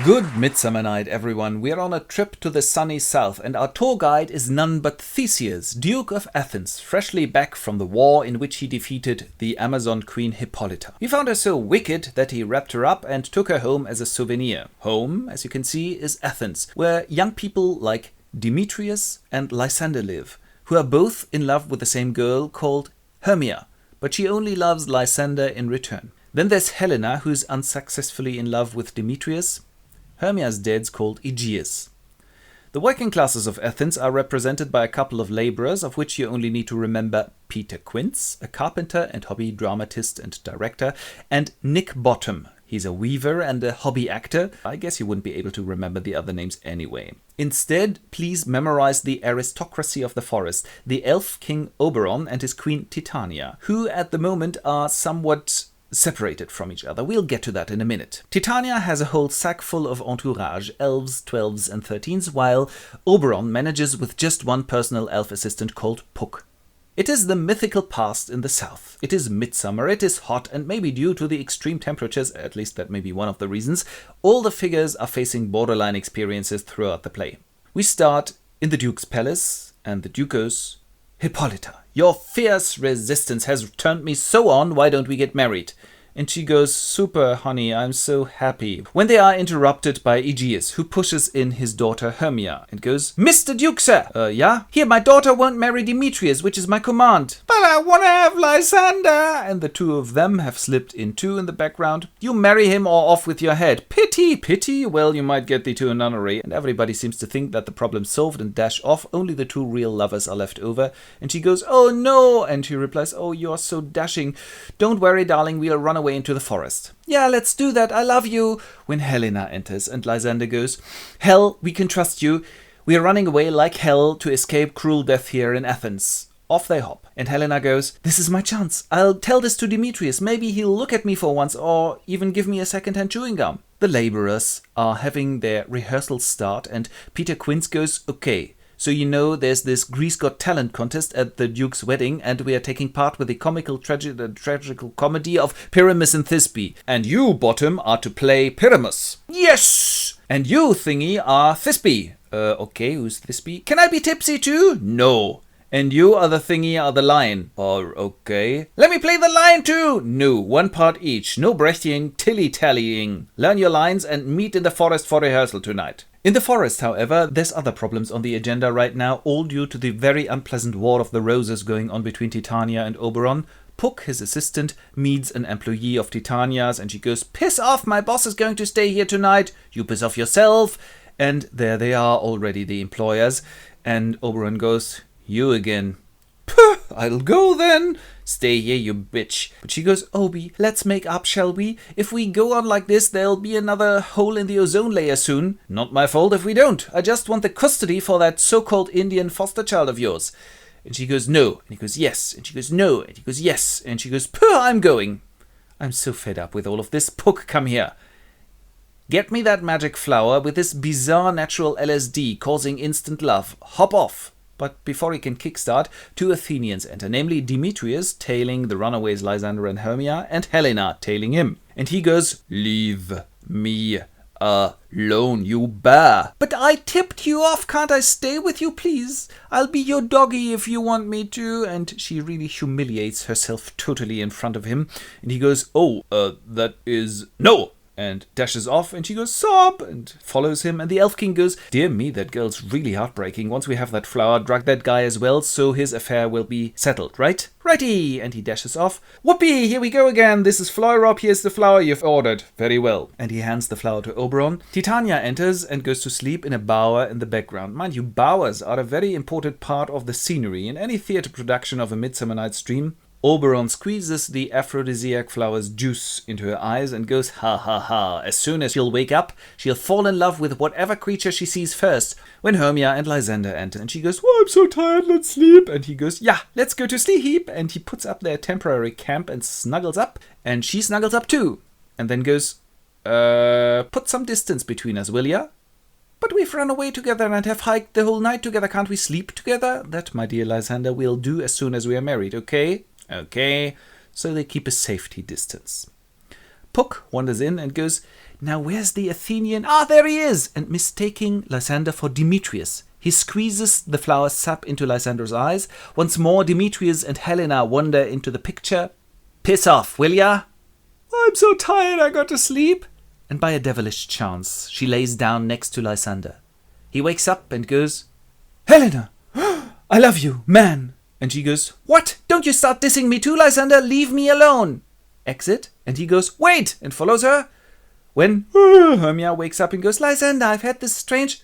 Good midsummer night, everyone. We are on a trip to the sunny south, and our tour guide is none but Theseus, Duke of Athens, freshly back from the war in which he defeated the Amazon queen Hippolyta. He found her so wicked that he wrapped her up and took her home as a souvenir. Home, as you can see, is Athens, where young people like Demetrius and Lysander live, who are both in love with the same girl called Hermia, but she only loves Lysander in return. Then there's Helena, who's unsuccessfully in love with Demetrius. Hermia's dad's called Aegeus. The working classes of Athens are represented by a couple of laborers, of which you only need to remember Peter Quince, a carpenter and hobby dramatist and director, and Nick Bottom. He's a weaver and a hobby actor. I guess you wouldn't be able to remember the other names anyway. Instead, please memorize the aristocracy of the forest, the elf king Oberon and his queen Titania, who at the moment are somewhat separated from each other. We'll get to that in a minute. Titania has a whole sack full of entourage, elves, 12s and 13s, while Oberon manages with just one personal elf assistant called Puck. It is the mythical past in the south. It is midsummer, it is hot, and maybe due to the extreme temperatures, at least that may be one of the reasons, all the figures are facing borderline experiences throughout the play. We start in the Duke's palace, and the Duke goes, "Hippolyta, your fierce resistance has turned me so on, why don't we get married?" And she goes, "Super, honey, I'm so happy." When they are interrupted by Aegeus, who pushes in his daughter Hermia and goes, "Mr. Duke, sir!" Yeah? "Here, my daughter won't marry Demetrius, which is my command." "But I want to have Lysander!" And the two of them have slipped in too in the background. "You marry him or off with your head." "Pity, pity!" "Well, you might get thee to a nunnery." And everybody seems to think that the problem's solved and dash off. Only the two real lovers are left over. And she goes, "Oh no!" And he replies, "Oh, you're so dashing. Don't worry, darling, we'll run away into the forest." "Yeah, let's do that. I love you." When Helena enters and Lysander goes, "Hell, we can trust you. We are running away like hell to escape cruel death here in Athens." Off they hop. And Helena goes, "This is my chance. I'll tell this to Demetrius. Maybe he'll look at me for once or even give me a second-hand chewing gum." The laborers are having their rehearsal start and Peter Quince goes, "Okay, so you know there's this Greece Got Talent contest at the Duke's wedding and we are taking part with the comical tragical comedy of Pyramus and Thisbe. And you, Bottom, are to play Pyramus." "Yes!" "And you, Thingy, are Thisbe." Okay, who's Thisbe?" "Can I be tipsy too?" "No." "And you are the Thingy, are the lion." Okay." "Let me play the lion too." "No, one part each. No brechting, tilly-tallying. Learn your lines and meet in the forest for rehearsal tonight." In the forest, however, there's other problems on the agenda right now, all due to the very unpleasant War of the Roses going on between Titania and Oberon. Puck, his assistant, meets an employee of Titania's and she goes, "Piss off, my boss is going to stay here tonight. You piss off yourself." And there they are already, the employers. And Oberon goes, "You again." "Puh, I'll go then." "Stay here, you bitch." But she goes, "Obi, let's make up, shall we? If we go on like this, there'll be another hole in the ozone layer soon." "Not my fault if we don't. I just want the custody for that so-called Indian foster child of yours." And she goes, "No." And he goes, "Yes." And she goes, "No." And he goes, "Yes." And she goes, "Puh, I'm going." I'm so fed up with all of this. Puck, come here. Get me that magic flower with this bizarre natural LSD causing instant love. Hop off. But before he can kickstart, two Athenians enter, namely Demetrius, tailing the runaways Lysander and Hermia, and Helena, tailing him. And he goes, "Leave me alone, you bear." "But I tipped you off. Can't I stay with you, please? I'll be your doggy if you want me to." And she really humiliates herself totally in front of him. And he goes, that is no." And dashes off, and she goes, "Sob," and follows him. And the Elf King goes, "Dear me, that girl's really heartbreaking. Once we have that flower, drug that guy as well, so his affair will be settled, right?" "Righty!" And he dashes off. "Whoopee, here we go again. This is Flowerop, here's the flower you've ordered." "Very well." And he hands the flower to Oberon. Titania enters and goes to sleep in a bower in the background. Mind you, bowers are a very important part of the scenery in any theatre production of A Midsummer Night's Dream. Oberon squeezes the aphrodisiac flower's juice into her eyes and goes, "Ha ha ha. As soon as she'll wake up, she'll fall in love with whatever creature she sees first." When Hermia and Lysander enter and she goes, "Oh, I'm so tired, let's sleep." And he goes, "Yeah, let's go to sleep." And he puts up their temporary camp and snuggles up. And she snuggles up too. And then goes, "Put some distance between us, will ya?" "But we've run away together and have hiked the whole night together. Can't we sleep together?" "That, my dear Lysander, we'll do as soon as we are married, okay?" "Okay." So they keep a safety distance. Puck wanders in and goes, Now where's the Athenian? Ah, there he is! And mistaking Lysander for Demetrius, he squeezes the flower sap into Lysander's eyes. Once more, Demetrius and Helena wander into the picture. Piss off, will ya? I'm so tired I got to sleep. And by a devilish chance, she lays down next to Lysander. He wakes up and goes, Helena, I love you, man. And she goes, what? Don't you start dissing me too, Lysander. Leave me alone. Exit. And he goes, wait, and follows her. When Hermia wakes up and goes, Lysander, I've had this strange...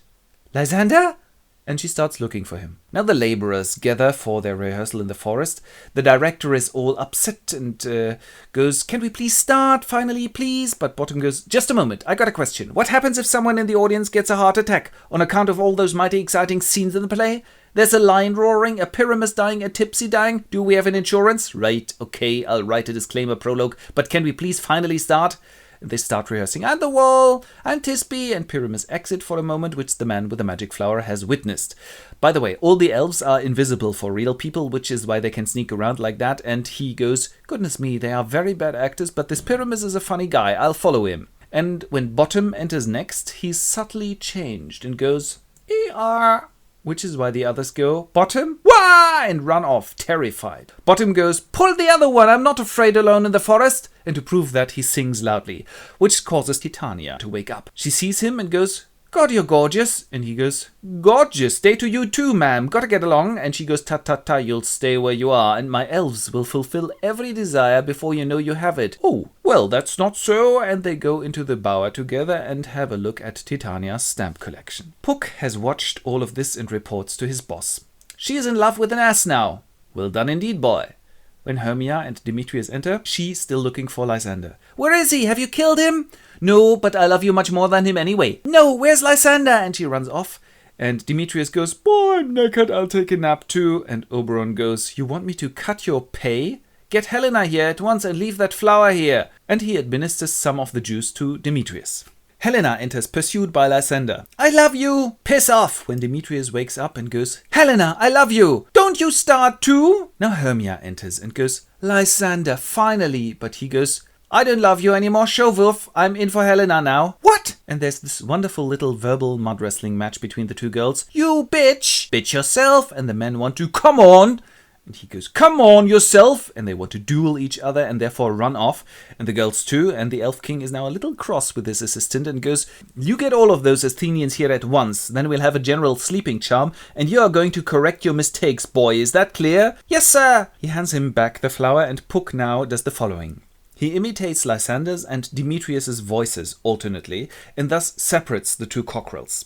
Lysander? And she starts looking for him. Now the laborers gather for their rehearsal in the forest. The director is all upset and goes, can we please start finally, please? But Bottom goes, just a moment, I got a question. What happens if someone in the audience gets a heart attack on account of all those mighty exciting scenes in the play? There's a lion roaring, a Pyramus dying, a Tipsy dying. Do we have an insurance? Right, okay, I'll write a disclaimer prologue. But can we please finally start? They start rehearsing. And the wall, and Tisbe, and Pyramus exit for a moment, which the man with the magic flower has witnessed. By the way, all the elves are invisible for real people, which is why they can sneak around like that. And he goes, goodness me, they are very bad actors, but this Pyramus is a funny guy. I'll follow him. And when Bottom enters next, he's subtly changed and goes, E-R, which is why the others go, Bottom, wah, and run off, terrified. Bottom goes, pull the other one, I'm not afraid alone in the forest. And to prove that, he sings loudly, which causes Titania to wake up. She sees him and goes, God, you're gorgeous. And he goes, gorgeous, day to you too, ma'am, gotta get along. And she goes, ta-ta-ta, you'll stay where you are, and my elves will fulfill every desire before you know you have it. Oh, well, that's not so. And they go into the bower together and have a look at Titania's stamp collection. Puck has watched all of this and reports to his boss. She is in love with an ass now. Well done indeed, boy. When Hermia and Demetrius enter, she's still looking for Lysander. Where is he? Have you killed him? No, but I love you much more than him anyway. No, where's Lysander? And she runs off. And Demetrius goes, boy, I'm naked, I'll take a nap too. And Oberon goes, you want me to cut your pay? Get Helena here at once and leave that flower here. And he administers some of the juice to Demetrius. Helena enters, pursued by Lysander. I love you! Piss off! When Demetrius wakes up and goes, Helena, I love you! Don't you start too! Now Hermia enters and goes, Lysander, finally! But he goes, I don't love you anymore, Showwolf. I'm in for Helena now. What? And there's this wonderful little verbal mud wrestling match between the two girls. You bitch! Bitch yourself! And the men want to, come on! And he goes, come on yourself! And they want to duel each other and therefore run off. And the girls too. And the Elf King is now a little cross with his assistant and goes, you get all of those Athenians here at once. Then we'll have a general sleeping charm. And you are going to correct your mistakes, boy. Is that clear? Yes, sir! He hands him back the flower and Puck now does the following. He imitates Lysander's and Demetrius's voices alternately and thus separates the two cockerels.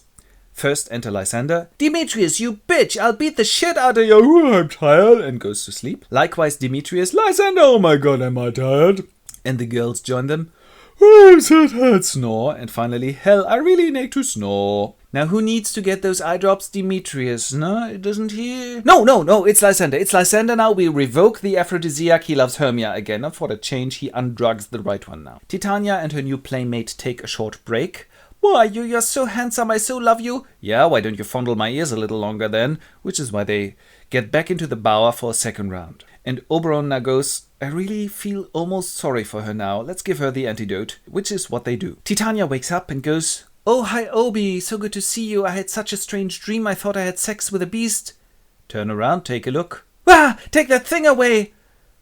First enter Lysander. Demetrius, you bitch! I'll beat the shit out of you! Oh, I'm tired! And goes to sleep. Likewise Demetrius. Lysander, oh my god, am I tired? And the girls join them. Oh, I'm so tired! Snore. And finally, hell, I really need to snore. Now who needs to get those eye drops? Demetrius, no? Doesn't he? No, it's Lysander. It's Lysander now. We revoke the aphrodisiac. He loves Hermia again. Not for the change, he undrugs the right one now. Titania and her new playmate take a short break. Why, you're so handsome, I so love you. Yeah, why don't you fondle my ears a little longer then? Which is why they get back into the bower for a second round. And Oberon now goes, I really feel almost sorry for her now. Let's give her the antidote, which is what they do. Titania wakes up and goes, oh, hi, Obi, so good to see you. I had such a strange dream. I thought I had sex with a beast. Turn around, take a look. Ah, take that thing away.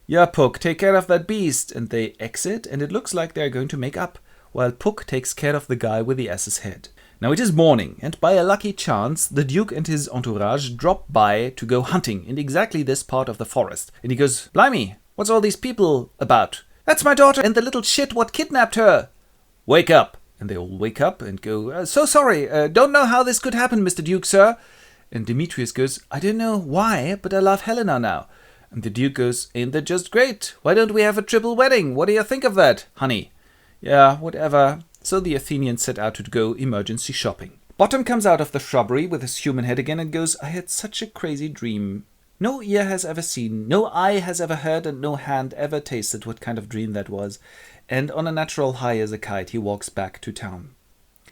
Yeah, Puck, take care of that beast. And they exit, and it looks like they're going to make up, while Puck takes care of the guy with the ass's head. Now it is morning, and by a lucky chance, the Duke and his entourage drop by to go hunting in exactly this part of the forest. And he goes, blimey, what's all these people about? That's my daughter and the little shit what kidnapped her. Wake up. And they all wake up and go, so sorry, don't know how this could happen, Mr. Duke, sir. And Demetrius goes, I don't know why, but I love Helena now. And the Duke goes, ain't that just great? Why don't we have a triple wedding? What do you think of that, honey? Yeah, whatever. So the Athenians set out to go emergency shopping. Bottom comes out of the shrubbery with his human head again and goes, I had such a crazy dream. No ear has ever seen, no eye has ever heard, and no hand ever tasted what kind of dream that was. And on a natural high as a kite, he walks back to town.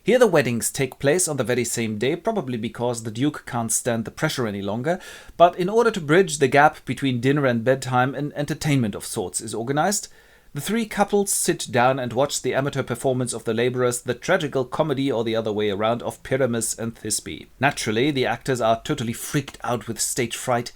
Here the weddings take place on the very same day, probably because the Duke can't stand the pressure any longer, but in order to bridge the gap between dinner and bedtime, an entertainment of sorts is organized. The three couples sit down and watch the amateur performance of the labourers, the tragical comedy or the other way around of Pyramus and Thisbe. Naturally, the actors are totally freaked out with stage fright.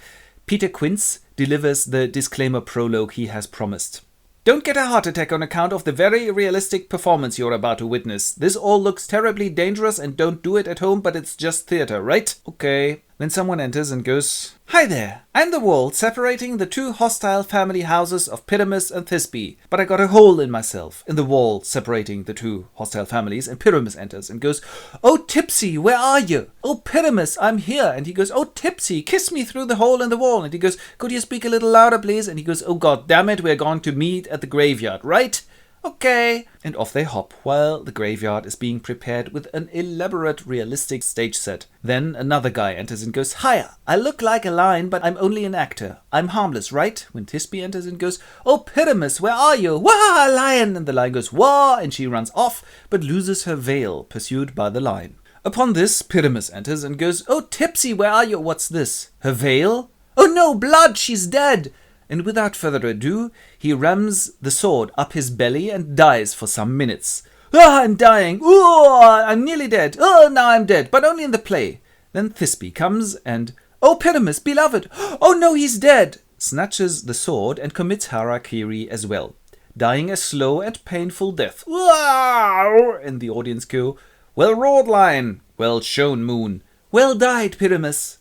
Peter Quince delivers the disclaimer prologue he has promised. Don't get a heart attack on account of the very realistic performance you're about to witness. This all looks terribly dangerous and don't do it at home, but it's just theatre, right? Okay. Then someone enters and goes, "Hi there, I'm the wall separating the two hostile family houses of Pyramus and Thisbe, but I got a hole in myself in the wall separating the two hostile families." And Pyramus enters and goes, "Oh Tipsy, where are you? Oh Pyramus, I'm here." And he goes, "Oh Tipsy, kiss me through the hole in the wall." And he goes, "Could you speak a little louder, please?" And he goes, "Oh God damn it, we're going to meet at the graveyard, right? Okay." And off they hop, while the graveyard is being prepared with an elaborate, realistic stage set. Then another guy enters and goes, "Hiya, I look like a lion, but I'm only an actor. I'm harmless, right?" When Thisbe enters and goes, "Oh Pyramus, where are you? Wah, lion!" And the lion goes, "Wah!" And she runs off, but loses her veil, pursued by the lion. Upon this, Pyramus enters and goes, "Oh Tipsy, where are you? What's this? Her veil? Oh no, blood, she's dead!" And without further ado, he rams the sword up his belly and dies for some minutes. "Ah, I'm dying! Oh, I'm nearly dead! Oh, now I'm dead, but only in the play." Then Thisbe comes and, "Oh, Pyramus, beloved! Oh no, he's dead!" snatches the sword and commits harakiri as well, dying a slow and painful death. "Wow!" And the audience go, "Well roared, lion! Well shown, moon! Well died, Pyramus!"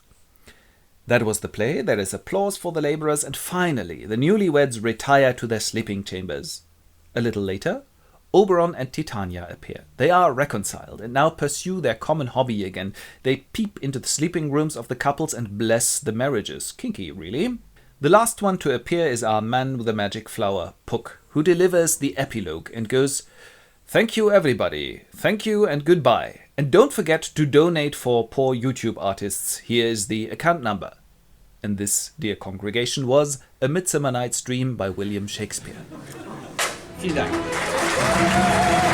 That was the play. There is applause for the labourers, and finally the newlyweds retire to their sleeping chambers. A little later, Oberon and Titania appear. They are reconciled and now pursue their common hobby again. They peep into the sleeping rooms of the couples and bless the marriages. Kinky, really. The last one to appear is our man with the magic flower, Puck, who delivers the epilogue and goes, "Thank you everybody. Thank you and goodbye. And don't forget to donate for poor YouTube artists. Here is the account number." And this, dear congregation, was A Midsummer Night's Dream by William Shakespeare. Vielen Dank.